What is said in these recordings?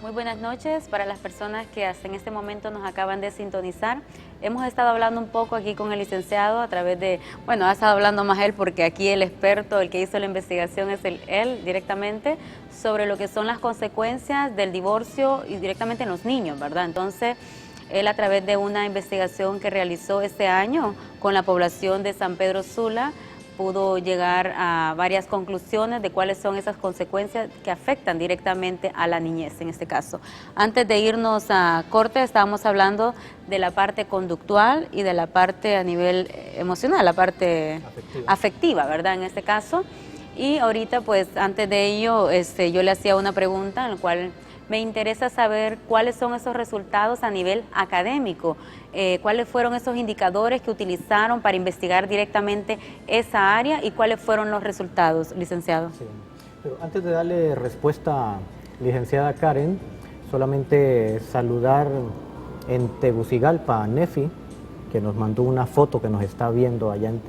Muy buenas noches para las personas que hasta en este momento nos acaban de sintonizar. Hemos estado hablando un poco aquí con el licenciado a través de, bueno, ha estado hablando más él porque aquí el experto, el que hizo la investigación es él directamente, sobre lo que son las consecuencias del divorcio y directamente en los niños, ¿verdad? Entonces, él a través de una investigación que realizó este año con la población de San Pedro Sula, pudo llegar a varias conclusiones de cuáles son esas consecuencias que afectan directamente a la niñez en este caso. Antes de irnos a corte estábamos hablando de la parte conductual y de la parte a nivel emocional, la parte afectiva, ¿verdad? En este caso. Y ahorita pues antes de ello yo le hacía una pregunta en la cual me interesa saber cuáles son esos resultados a nivel académico, cuáles fueron esos indicadores que utilizaron para investigar directamente esa área y cuáles fueron los resultados, licenciado. Sí, pero antes de darle respuesta, licenciada Karen, solamente saludar en Tegucigalpa a Nefi, que nos mandó una foto que nos está viendo allá en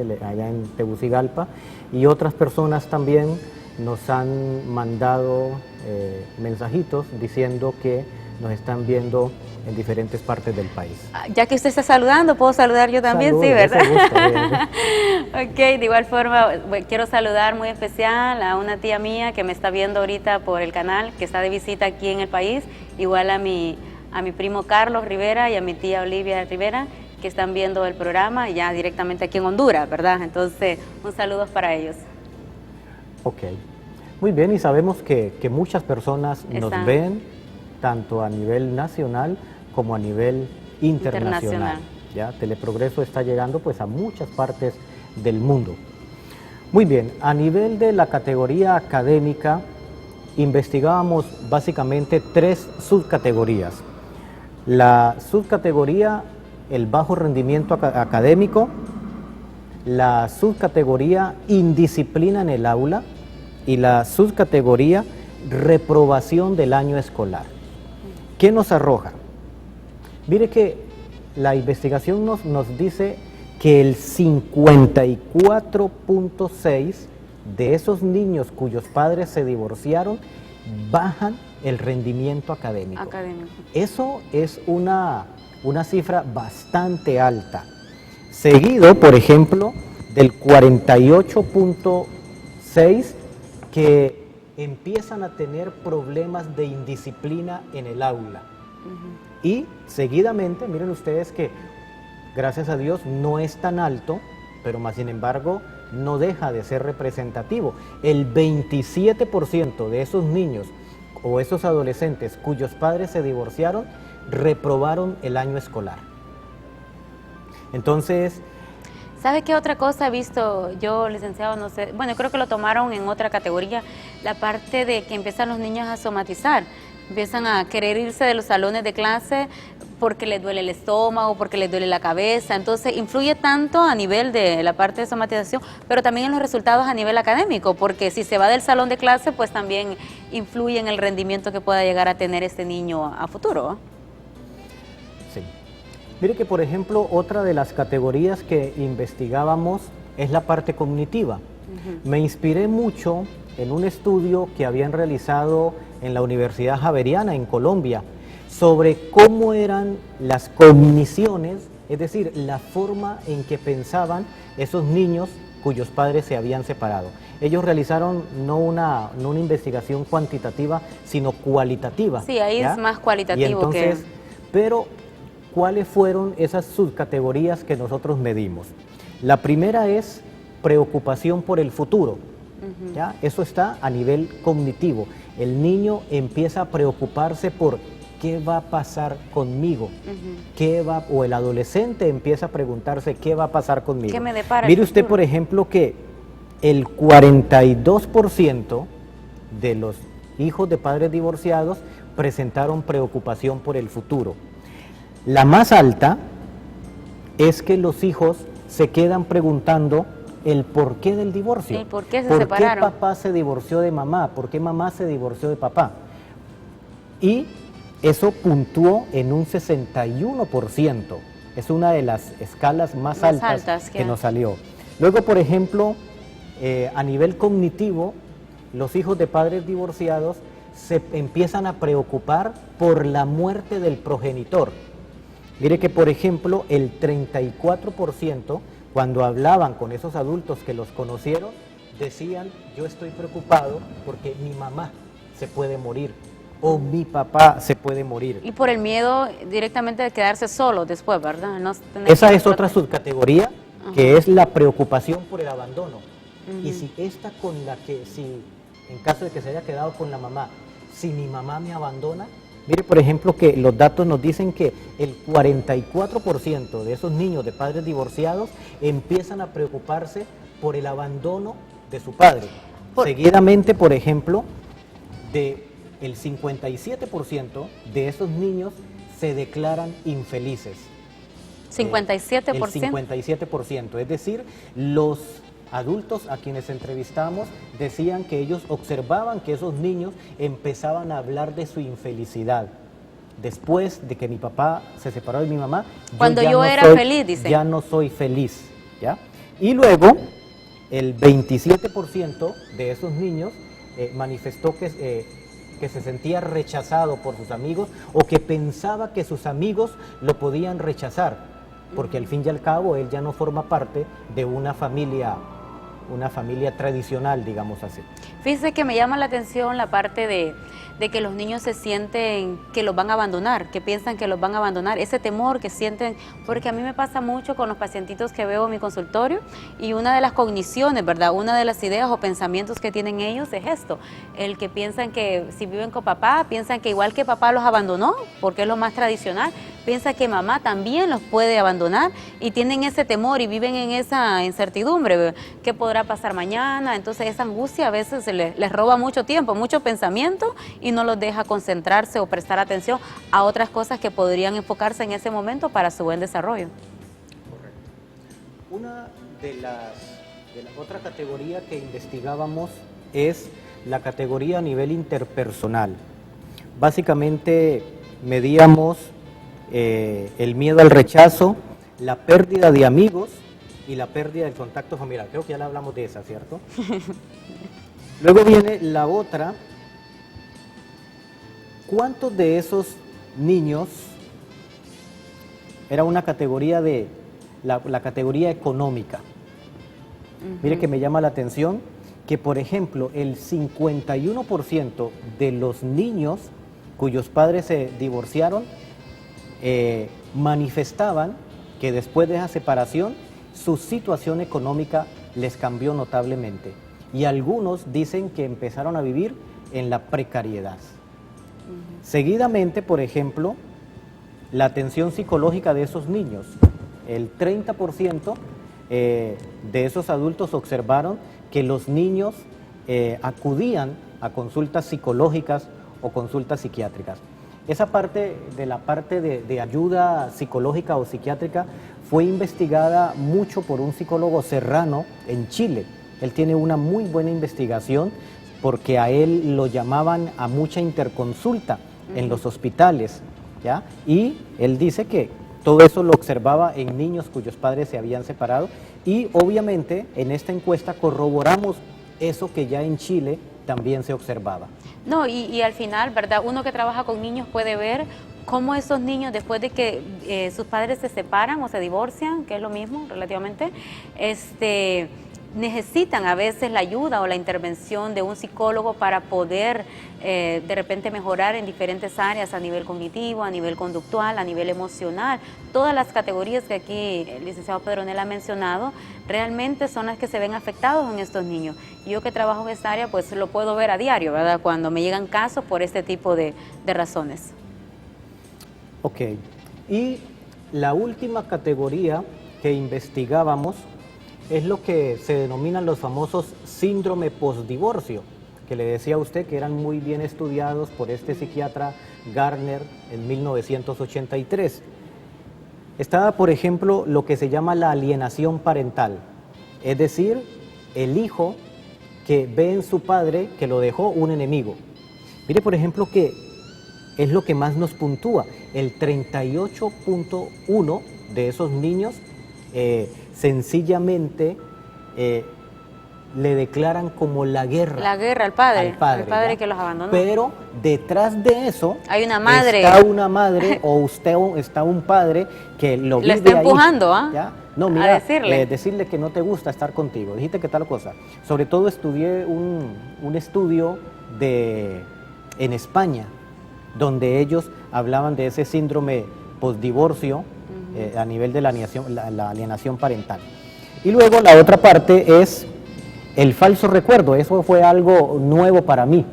Tegucigalpa, y otras personas también nos han mandado mensajitos diciendo que nos están viendo en diferentes partes del país. Ya que usted está saludando, ¿puedo saludar yo también? Saludos, sí, ¿verdad? Gusto, Ok, de igual forma, quiero saludar muy especial a una tía mía que me está viendo ahorita por el canal, que está de visita aquí en el país, igual a mi primo Carlos Rivera y a mi tía Olivia Rivera, que están viendo el programa ya directamente aquí en Honduras, ¿verdad? Entonces, un saludo para ellos. Ok, muy bien, y sabemos que muchas personas nos ven, tanto a nivel nacional como a nivel internacional. ¿Ya? Teleprogreso está llegando pues a muchas partes del mundo. Muy bien, a nivel de la categoría académica, investigábamos básicamente 3 subcategorías. La subcategoría, el bajo rendimiento académico, la subcategoría indisciplina en el aula y la subcategoría reprobación del año escolar. ¿Qué nos arroja? Mire que la investigación nos dice que el 54.6 de esos niños cuyos padres se divorciaron bajan el rendimiento académico. Eso es una cifra bastante alta. Seguido, por ejemplo, del 48.6 que empiezan a tener problemas de indisciplina en el aula. Y seguidamente, miren ustedes que, gracias a Dios, no es tan alto, pero más sin embargo, no deja de ser representativo. El 27% de esos niños o esos adolescentes cuyos padres se divorciaron, reprobaron el año escolar. Entonces, ¿sabe qué otra cosa he visto yo, licenciado? No sé, bueno, creo que lo tomaron en otra categoría, la parte de que empiezan los niños a somatizar, empiezan a querer irse de los salones de clase porque les duele el estómago, porque les duele la cabeza, entonces influye tanto a nivel de la parte de somatización, pero también en los resultados a nivel académico, porque si se va del salón de clase, pues también influye en el rendimiento que pueda llegar a tener este niño a futuro. Sí. Mire que, por ejemplo, otra de las categorías que investigábamos es la parte cognitiva. Me inspiré mucho en un estudio que habían realizado en la Universidad Javeriana en Colombia sobre cómo eran las cogniciones, es decir, la forma en que pensaban esos niños cuyos padres se habían separado. Ellos realizaron no una investigación cuantitativa, sino cualitativa. Sí, ahí ¿ya? Es más cualitativo. Y entonces, pero ¿cuáles fueron esas subcategorías que nosotros medimos? La primera es preocupación por el futuro. ¿Ya? Eso está a nivel cognitivo. El niño empieza a preocuparse por qué va a pasar conmigo, o el adolescente empieza a preguntarse qué va a pasar conmigo. ¿Qué me depara Mire usted, por ejemplo, que el 42% de los hijos de padres divorciados presentaron preocupación por el futuro. La más alta es que los hijos se quedan preguntando el porqué del divorcio. ¿El por qué se separaron? ¿Por qué papá se divorció de mamá? ¿Por qué mamá se divorció de papá? Y eso puntuó en un 61%. Es una de las escalas más altas que nos salió. Luego, por ejemplo, a nivel cognitivo, los hijos de padres divorciados se empiezan a preocupar por la muerte del progenitor. Mire que, por ejemplo, el 34%, cuando hablaban con esos adultos que los conocieron, decían, yo estoy preocupado porque mi mamá se puede morir o mi papá se puede morir. Y por el miedo directamente de quedarse solo después, ¿verdad? No Esa es otra subcategoría, que es la preocupación por el abandono. Y si esta con la que, si en caso de que se haya quedado con la mamá, si mi mamá me abandona, mire, por ejemplo, que los datos nos dicen que el 44% de esos niños de padres divorciados empiezan a preocuparse por el abandono de su padre. Seguidamente, por ejemplo, el 57% de esos niños se declaran infelices. 57%. El 57%, es decir, los adultos a quienes entrevistamos decían que ellos observaban que esos niños empezaban a hablar de su infelicidad. Después de que mi papá se separó de mi mamá, cuando yo era feliz, dicen. Ya no soy feliz, ¿ya? Y luego, el 27% de esos niños manifestó que se sentía rechazado por sus amigos o que pensaba que sus amigos lo podían rechazar, porque al fin y al cabo él ya no forma parte de una familia tradicional, digamos así. Fíjese que me llama la atención la parte de que los niños se sienten que los van a abandonar, que piensan que los van a abandonar, ese temor que sienten, porque a mí me pasa mucho con los pacientitos que veo en mi consultorio, y una de las cogniciones, ¿verdad? Una de las ideas o pensamientos que tienen ellos es esto, el que piensan que si viven con papá, piensan que igual que papá los abandonó, porque es lo más tradicional, piensa que mamá también los puede abandonar y tienen ese temor y viven en esa incertidumbre, ¿qué podrá pasar mañana? Entonces esa angustia a veces les roba mucho tiempo, mucho pensamiento y no los deja concentrarse o prestar atención a otras cosas que podrían enfocarse en ese momento para su buen desarrollo. Correcto. Una de la otra categoría que investigábamos es la categoría a nivel interpersonal. Básicamente medíamos el miedo al rechazo, la pérdida de amigos y la pérdida del contacto familiar. Creo que ya le hablamos de esa, ¿cierto? Luego viene la otra. ¿Cuántos de esos niños, era una categoría de la categoría económica? Mire que me llama la atención que, por ejemplo, el 51% de los niños cuyos padres se divorciaron manifestaban que después de esa separación su situación económica les cambió notablemente. Y algunos dicen que empezaron a vivir en la precariedad. Seguidamente, por ejemplo, la atención psicológica de esos niños. El 30% de esos adultos observaron que los niños acudían a consultas psicológicas o consultas psiquiátricas. Esa parte de ayuda psicológica o psiquiátrica fue investigada mucho por un psicólogo serrano en Chile. Él tiene una muy buena investigación porque a él lo llamaban a mucha interconsulta en los hospitales, ¿ya? Y él dice que todo eso lo observaba en niños cuyos padres se habían separado y obviamente en esta encuesta corroboramos eso que ya en Chile también se observaba. No, y al final, ¿verdad? Uno que trabaja con niños puede ver cómo esos niños, después de que sus padres se separan o se divorcian, que es lo mismo relativamente, necesitan a veces la ayuda o la intervención de un psicólogo para poder de repente mejorar en diferentes áreas, a nivel cognitivo, a nivel conductual, a nivel emocional. Todas las categorías que aquí el licenciado Pedronel ha mencionado realmente son las que se ven afectados en estos niños. Yo que trabajo en esta área pues lo puedo ver a diario, ¿verdad? Cuando me llegan casos por este tipo de razones. Ok, y la última categoría que investigábamos es lo que se denominan los famosos síndrome postdivorcio, que le decía a usted que eran muy bien estudiados por este psiquiatra Garner en 1983. Estaba, por ejemplo, lo que se llama la alienación parental, es decir, el hijo que ve en su padre que lo dejó un enemigo. Mire, por ejemplo, que es lo que más nos puntúa. El 38.1 de esos niños sencillamente le declaran como la guerra. La guerra al padre ¿ya? Que los abandonó. Pero detrás de eso hay una madre. Está una madre o está un padre que lo vive está empujando, ¿ah? No, mira, a decirle. Decirle que no te gusta estar contigo. Dijiste que tal cosa. Sobre todo estudié un estudio en España, donde ellos hablaban de ese síndrome postdivorcio a nivel de la alienación parental. Y luego la otra parte es el falso recuerdo. Eso fue algo nuevo para mí.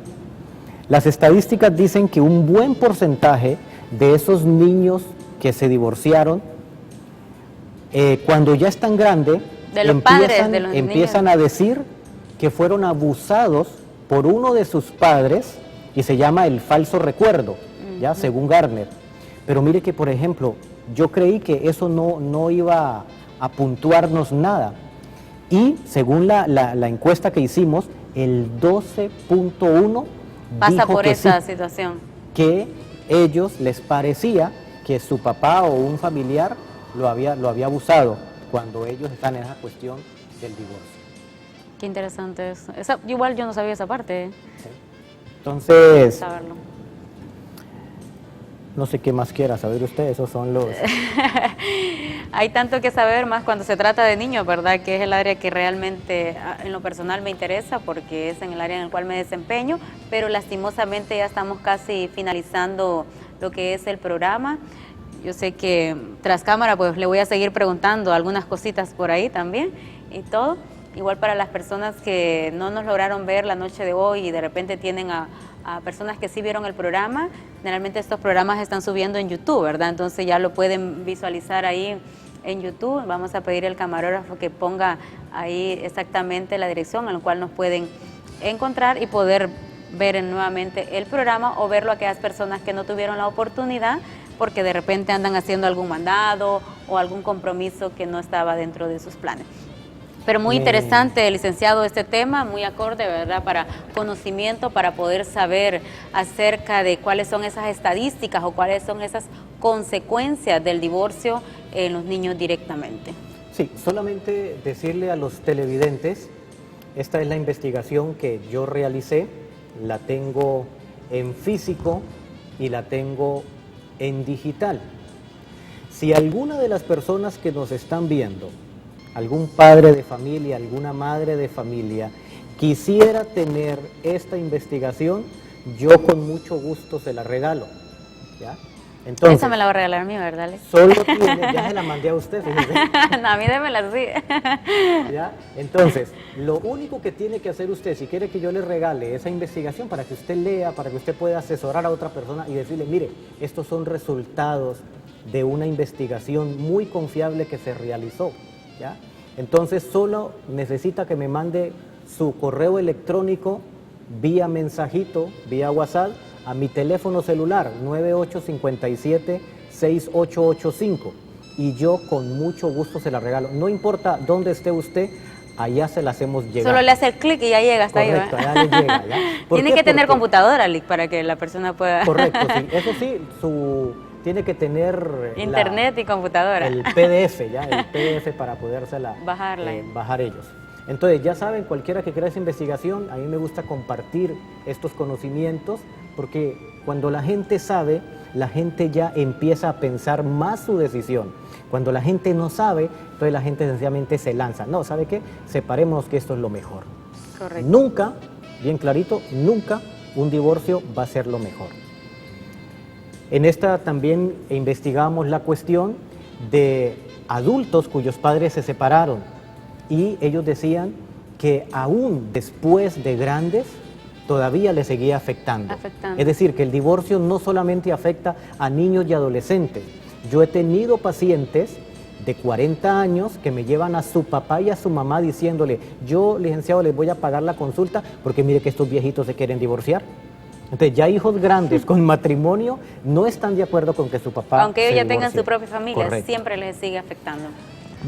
Las estadísticas dicen que un buen porcentaje de esos niños que se divorciaron, cuando ya están grandes, empiezan a decir que fueron abusados por uno de sus padres, y se llama el falso recuerdo, ¿ya? Según Gardner. Pero mire que, por ejemplo, yo creí que eso no iba a puntuarnos nada. Y según la encuesta que hicimos, el 12.1 pasa por esa situación. Que ellos les parecía que su papá o un familiar lo había abusado cuando ellos están en esa cuestión del divorcio. Qué interesante eso. Igual yo no sabía esa parte. Sí. Entonces, saberlo. No sé qué más quiera saber usted, esos son los... Hay tanto que saber, más cuando se trata de niños, ¿verdad? Que es el área que realmente en lo personal me interesa, porque es en el área en el cual me desempeño, pero lastimosamente ya estamos casi finalizando lo que es el programa. Yo sé que tras cámara pues le voy a seguir preguntando algunas cositas por ahí también y todo. Igual para las personas que no nos lograron ver la noche de hoy y de repente tienen a personas que sí vieron el programa, generalmente estos programas están subiendo en YouTube, ¿verdad? Entonces ya lo pueden visualizar ahí en YouTube. Vamos a pedir al camarógrafo que ponga ahí exactamente la dirección en la cual nos pueden encontrar y poder ver nuevamente el programa o verlo a aquellas personas que no tuvieron la oportunidad porque de repente andan haciendo algún mandado o algún compromiso que no estaba dentro de sus planes. Pero muy interesante, licenciado, este tema, muy acorde, ¿verdad?, para conocimiento, para poder saber acerca de cuáles son esas estadísticas o cuáles son esas consecuencias del divorcio en los niños directamente. Sí, solamente decirle a los televidentes, esta es la investigación que yo realicé, la tengo en físico y la tengo en digital. Si alguna de las personas que nos están viendo, algún padre de familia, alguna madre de familia, quisiera tener esta investigación, yo con mucho gusto se la regalo, ¿ya? Entonces, esa me la va a regalar a mí, ¿verdad? Solo tiene, ya se la mandé a usted, fíjese. No, a mí démela así. ¿Ya? Entonces, lo único que tiene que hacer usted, si quiere que yo le regale esa investigación para que usted lea, para que usted pueda asesorar a otra persona y decirle, mire, estos son resultados de una investigación muy confiable que se realizó, ¿ya? Entonces solo necesita que me mande su correo electrónico vía mensajito, vía WhatsApp, a mi teléfono celular 9857-6885 y yo con mucho gusto se la regalo. No importa dónde esté usted, allá se la hacemos llegar. Solo le hace el clic y ya llega hasta correcto, ahí. Correcto, allá le llega. ¿Ya? Tiene que tener computadora, Lick, para que la persona pueda... Correcto, sí. Eso sí, tiene que tener... Internet y computadora. El PDF, ¿ya? El PDF para podérsela bajar ellos. Entonces, ya saben, cualquiera que quiera esa investigación, a mí me gusta compartir estos conocimientos, porque cuando la gente sabe, la gente ya empieza a pensar más su decisión. Cuando la gente no sabe, entonces la gente sencillamente se lanza. No, ¿sabe qué? Separémonos que esto es lo mejor. Correcto. Nunca, bien clarito, nunca un divorcio va a ser lo mejor. En esta también investigamos la cuestión de adultos cuyos padres se separaron y ellos decían que aún después de grandes todavía les seguía afectando. Es decir, que el divorcio no solamente afecta a niños y adolescentes. Yo he tenido pacientes de 40 años que me llevan a su papá y a su mamá diciéndole, yo, licenciado, les voy a pagar la consulta porque mire que estos viejitos se quieren divorciar. Entonces ya hijos grandes con matrimonio no están de acuerdo con que su papá aunque ellos ya divorcie. tengan su propia familia, correcto, siempre les sigue afectando.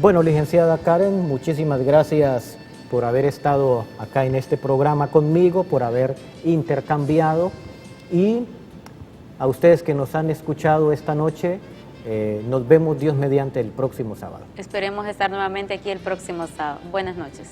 Bueno, licenciada Karen, muchísimas gracias por haber estado acá en este programa conmigo, por haber intercambiado, y a ustedes que nos han escuchado esta noche, nos vemos Dios mediante el próximo sábado. Esperemos estar nuevamente aquí el próximo sábado. Buenas noches.